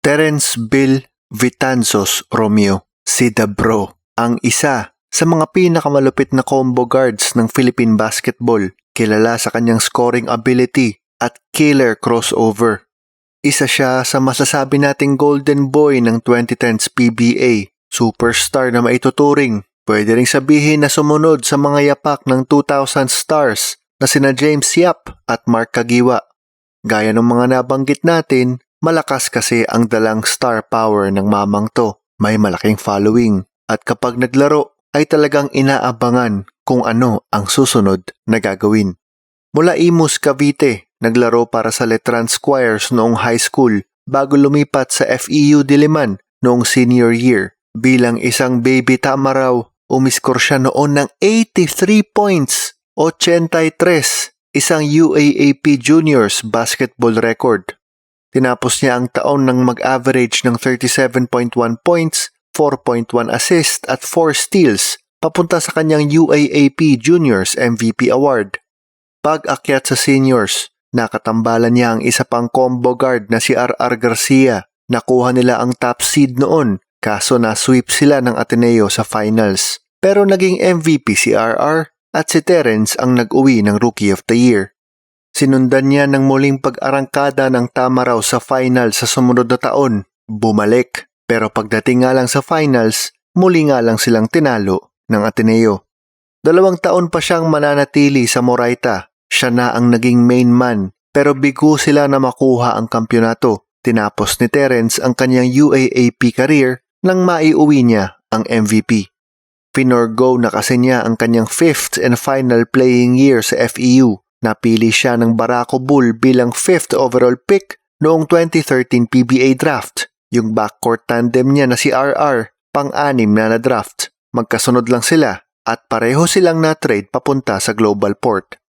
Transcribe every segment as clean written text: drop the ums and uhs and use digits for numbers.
Terence Bill Vitanzos Romeo, si The Bro, ang isa sa mga pinakamalupit na combo guards ng Philippine basketball, kilala sa kanyang scoring ability at killer crossover. Isa siya sa masasabi nating golden boy ng 2010s PBA, superstar na maituturing. Pwede ring sabihin na sumunod sa mga yapak ng 2000 stars na sina James Yap at Mark Kagiwa. Gaya ng mga nabanggit natin, malakas kasi ang dalang star power ng mamang to. May malaking following at kapag naglaro ay talagang inaabangan kung ano ang susunod na gagawin. Mula Imus, Cavite, naglaro para sa Letran Squires noong high school bago lumipat sa FEU Diliman noong senior year. Bilang isang baby tama raw, umiskor siya noon ng 83 points, 83, isang UAAP Juniors basketball record. Tinapos niya ang taon ng mag-average ng 37.1 points, 4.1 assist at 4 steals papunta sa kanyang UAAP Juniors MVP Award. Pag-akyat sa seniors, nakatambalan niya ang isa pang combo guard na si RR Garcia. Nakuha nila ang top seed noon kaso na-sweep sila ng Ateneo sa finals. Pero naging MVP si RR at si Terence ang nag-uwi ng Rookie of the Year. Sinundan niya ng muling pag-arangkada ng Tamaraw sa final sa sumunod na taon. Bumalik. Pero pagdating nga lang sa finals, muli nga lang silang tinalo ng Ateneo. 2 taon pa siyang mananatili sa Moraita. Siya na ang naging main man pero bigo sila na makuha ang kampyonato. Tinapos ni Terence ang kanyang UAAP career nang maiuwi niya ang MVP. Pinorgo na kasi niya ang kanyang 5th and final playing year sa FEU. Napili siya ng Barako Bull bilang 5th overall pick noong 2013 PBA draft. Yung backcourt tandem niya na si RR, pang-anim na draft. Magkasunod lang sila at pareho silang na-trade papunta sa Global Port.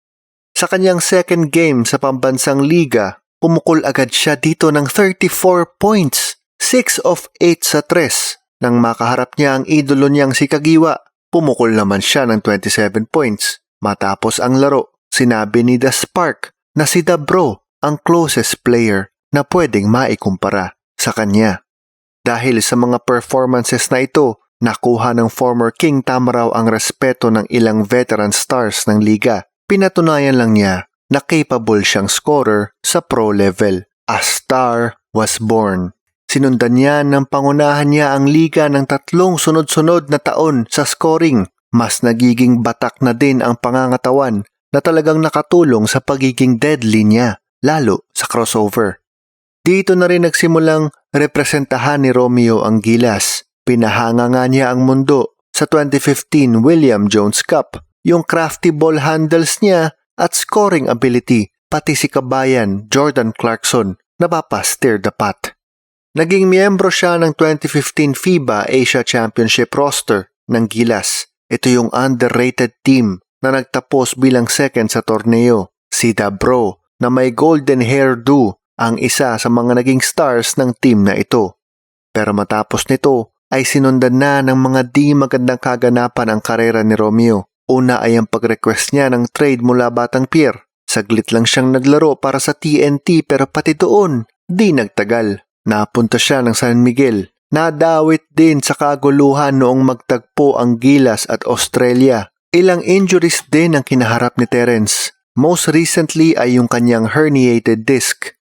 Sa kanyang second game sa pambansang liga, pumukol agad siya dito ng 34 points, 6 of 8 sa 3. Nang makaharap niya ang idolo niyang si Kagiwa, pumukol naman siya ng 27 points. Matapos ang laro, sinabi ni The Spark na si The Bro ang closest player na pwedeng maikumpara sa kanya. Dahil sa mga performances na ito, nakuha ng former King Tamaraw ang respeto ng ilang veteran stars ng liga. Pinatunayan lang niya na capable siyang scorer sa pro level. A star was born. Sinundan niya ng pangunahan niya ang liga ng 3 sunod-sunod na taon sa scoring. Mas nagiging batak na din ang pangangatawan na talagang nakatulong sa pagiging deadly niya, lalo sa crossover. Dito na rin nagsimulang representahan ni Romeo ang Gilas. Pinahanga nga niya ang mundo sa 2015 William Jones Cup. Yung crafty ball handles niya at scoring ability, pati si kabayan Jordan Clarkson napapasteer dapat. Naging miyembro siya ng 2015 FIBA Asia Championship roster ng Gilas. Ito yung underrated team na nagtapos bilang second sa torneo. Si The Bro na may golden hairdo ang isa sa mga naging stars ng team na ito. Pero matapos nito ay sinundan na ng mga di magandang kaganapan ang karera ni Romeo. Una ay ang pag-request niya ng trade mula Batang Pier. Saglit lang siyang naglaro para sa TNT pero pati doon, di nagtagal. Napunta siya ng San Miguel. Nadawit din sa kaguluhan noong magtagpo ang Gilas at Australia. Ilang injuries din ang kinaharap ni Terence. Most recently ay yung kanyang herniated disc.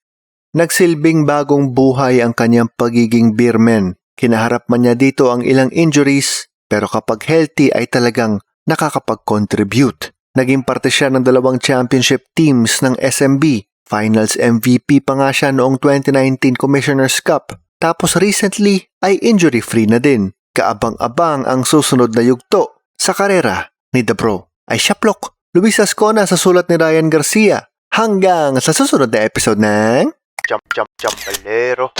Nagsilbing bagong buhay ang kanyang pagiging beerman. Kinaharap man niya dito ang ilang injuries pero kapag healthy ay talagang nakakapag-contribute. Naging parte siya ng 2 championship teams ng SMB. Finals MVP pa nga siya noong 2019 Commissioner's Cup. Tapos recently ay injury-free na din. Kaabang-abang ang susunod na yugto sa karera ni The Bro. Ay Shaplok, Luis Ascona sa sulat ni Ryan Garcia. Hanggang sa susunod na episode ng Jump, Balero.